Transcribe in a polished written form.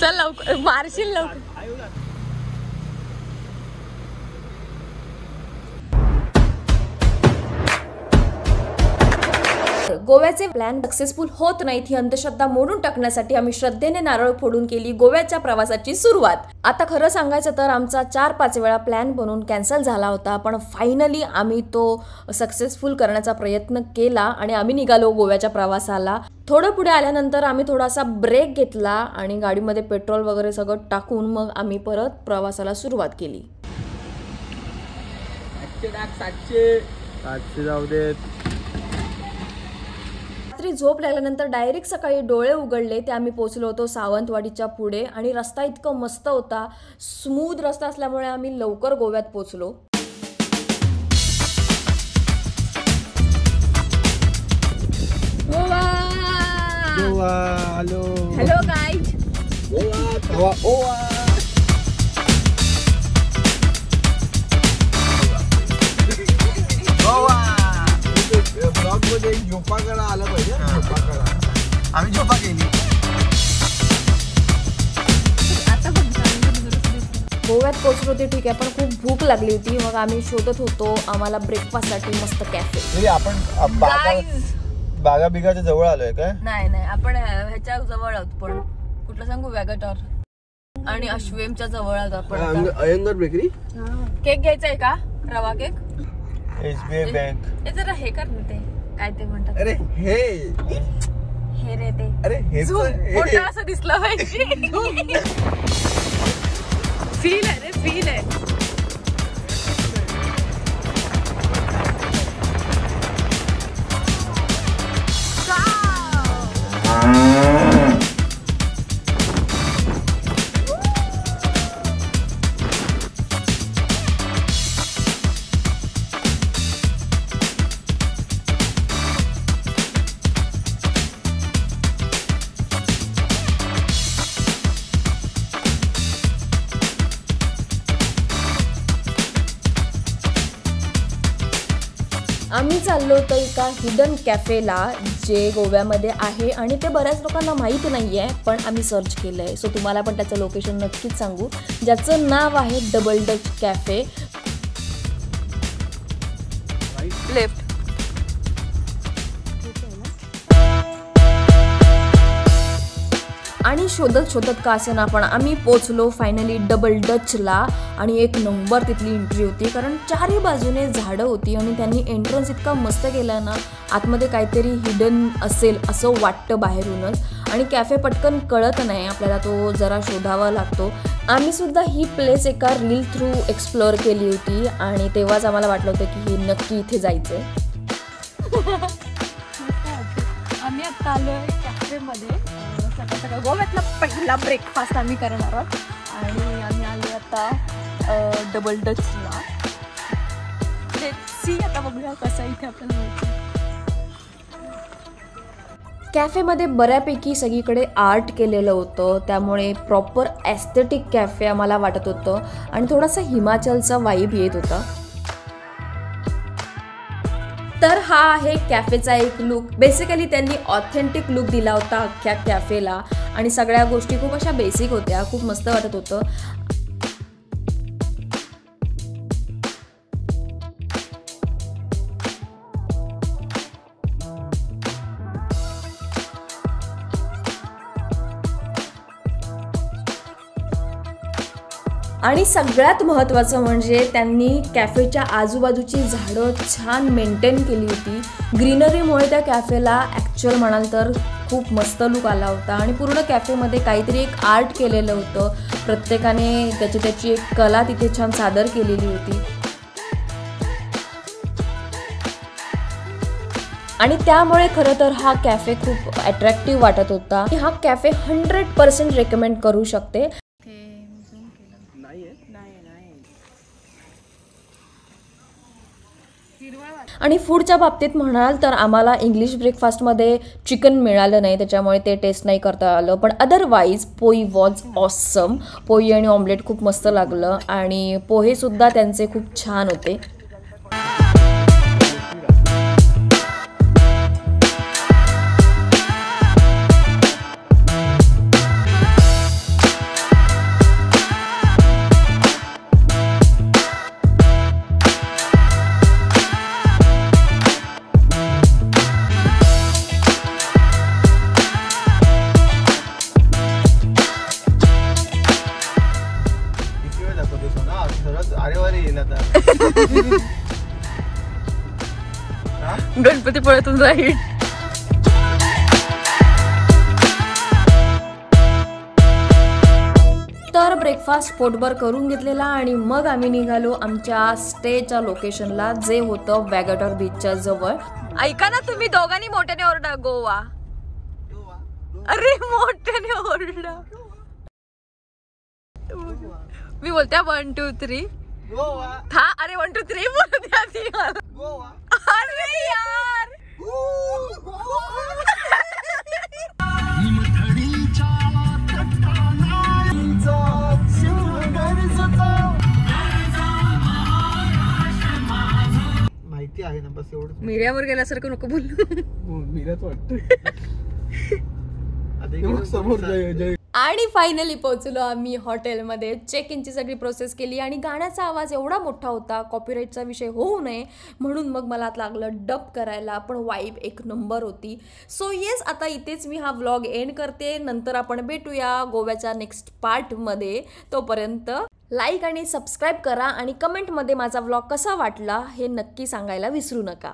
चल लवकर मारशील लवकर. गोव्याचे प्लॅन सक्सेसफुल होत नाहीत ही अंधश्रद्धा मोडून टाकण्यासाठी आम्ही श्रद्धेने नारळ फोडून केली गोव्याच्या प्रवासाची सुरुवात. आता खरं सांगायचं तर आमचा 4-5 वेळा प्लॅन बनवून कॅन्सल झाला होता, पण फायनली आम्ही तो सक्सेसफुल करण्याचा प्रयत्न केला आणि आम्ही निघालो गोव्याच्या प्रवासाला. थोडं पुढे आल्यानंतर आम्ही थोडासा ब्रेक घेतला आणि गाडीमध्ये पेट्रोल वगैरे सगळं टाकून मग आम्ही परत प्रवासाला सुरुवात केली. 700 जाऊ देत. रात्री झोप लागल्यानंतर डायरेक्ट सकाळी डोळे उघडले ते आम्ही पोहोचलो होतो सावंतवाडीच्या पुढे आणि रस्ता इतका मस्त होता, स्मूथ रस्ता असल्यामुळे आम्ही लवकर गोव्यात पोहोचलो. Goa Goa hello hello guys. Goa Goa blog मध्ये झोपा करा आला पाहिजे. झोपा करा आम्ही झोपा केली. गोव्यात पोहोचलो होते ठीक आहे, पण खूप भूक लागली होती. मग आम्ही शोधत होतो आम्हाला ब्रेकफास्टसाठी मस्त कॅफे. आपण बागा बिगाच्या जवळ आलोय काय? नाही आपण ह्याच्या जवळ आहोत, पण कुठलं सांगू, वॅगटॉर आणि अश्वेमच्या जवळ आहोत आपण. अयंगर बेकरी. केक घ्यायचा आहे का? रवा केक. SBI bank. हे जरा हे कर ना, ते काय ते म्हणतात. अरे हे रे ते. अरे हे मोठं असं दिसलं पाहिजे. फील आहे रे, फील आहे. आम्ही चाललो होतो एका हिडन कॅफेला जे गोव्यामध्ये आहे आणि ते बऱ्याच लोकांना माहीत नाही आहे, पण आम्ही सर्च केलं आहे. सो तुम्हाला पण त्याचं लोकेशन नक्कीच सांगू, ज्याचं नाव आहे डबल डच कॅफे. लेफ्ट. आणि शोधत का असे ना, पण आम्ही पोचलो फायनली डबल डचला आणि एक नंबर तिथली एंट्री होती, कारण चारही बाजूने झाडं होती आणि त्यांनी एंट्रन्स इतका मस्त केला ना, आतमध्ये काहीतरी हिडन असेल असं वाटतं बाहेरूनच. आणि कॅफे पटकन कळत नाही आपल्याला, तो जरा शोधावा लागतो. आम्ही सुद्धा ही प्लेस एका रील थ्रू एक्सप्लोअर केली होती आणि तेव्हाच आम्हाला वाटलं होतं की हे नक्की इथे जायचंय. आम्ही आता आलोय कॅफेमध्ये. सकाळ गोव्यातला पहिला ब्रेकफास्ट आम्ही करणार आहोत आणि आम्ही आलो आता डबल डचला. सी आता बघूया कसं इथे आपल्याला. कॅफेमध्ये बऱ्यापैकी सगळीकडे आर्ट केलेलं होतं, त्यामुळे प्रॉपर एस्थेटिक कॅफे आम्हाला वाटत होतं आणि थोडासा हिमाचलचा वाईब येत होता. तर हा आहे कॅफेचा एक लुक. बेसिकली त्यांनी ऑथेंटिक लुक दिला होता अख्ख्या कॅफेला आणि सगळ्या गोष्टी खूप अशा बेसिक होत्या, खूप मस्त वाटत होतं. आणि सगळ्यात महत्त्वाचं म्हणजे त्यांनी कॅफेच्या आजूबाजूची झाडं छान मेंटेन केली होती. ग्रीनरीमुळे त्या कॅफेला ॲक्च्युअल म्हणाल तर खूप मस्त लुक आला होता आणि पूर्ण कॅफेमध्ये काहीतरी एक आर्ट केलेलं होतं. प्रत्येकाने त्याची एक कला तिथे छान सादर केलेली होती आणि त्यामुळे खरं तर हा कॅफे खूप अट्रॅक्टिव्ह वाटत होता. हा कॅफे 100% रेकमेंड करू शकते. आणि फूडच्या बाबतीत म्हणाल तर आम्हाला इंग्लिश ब्रेकफास्टमध्ये चिकन मिळालं नाही, त्याच्यामुळे ते टेस्ट नाही करता आलं. पण अदरवाईज पोई वॉज ऑसम. पोई आणि ऑमलेट खूप मस्त लागलं आणि पोहेसुद्धा त्यांचे खूप छान होते. गणपतीपुळ्यातून राहील. तर ब्रेकफास्ट पोटभर करून घेतलेला आणि मग आम्ही निघालो आमच्या स्टेच्या लोकेशनला, जे होतं वॅगॅटॉर बीचच्या जवळ. ऐका ना तुम्ही दोघांनी मोठ्याने ओरडा, गोवा. अरे मोठ्याने ओरडा. मी बोलते 1 2 3 गोवा. था. अरे 1 2 3 बोलते आधी यार. गोवा. अरे यार. माहिती आहे ना, बस एवढं. मीडियावर गेल्यासारखं नको बोलू. मीराच वाटतं. समोर जय. आणि फायनली पोहोचलो आम्ही हॉटेलमध्ये. चेक इनची सगळी प्रोसेस केली आणि गाण्याचा आवाज एवढा मोठा होता, कॉपीराईटचा विषय होऊ नये म्हणून मग मला लागलं डब करायला, पण वाईब एक नंबर होती. सो येस, आता इथेच मी हा व्लॉग एंड करते. नंतर आपण भेटूया गोव्याच्या नेक्स्ट पार्टमध्ये. तोपर्यंत लाईक आणि सबस्क्राईब करा आणि कमेंटमध्ये माझा व्लॉग कसा वाटला हे नक्की सांगायला विसरू नका.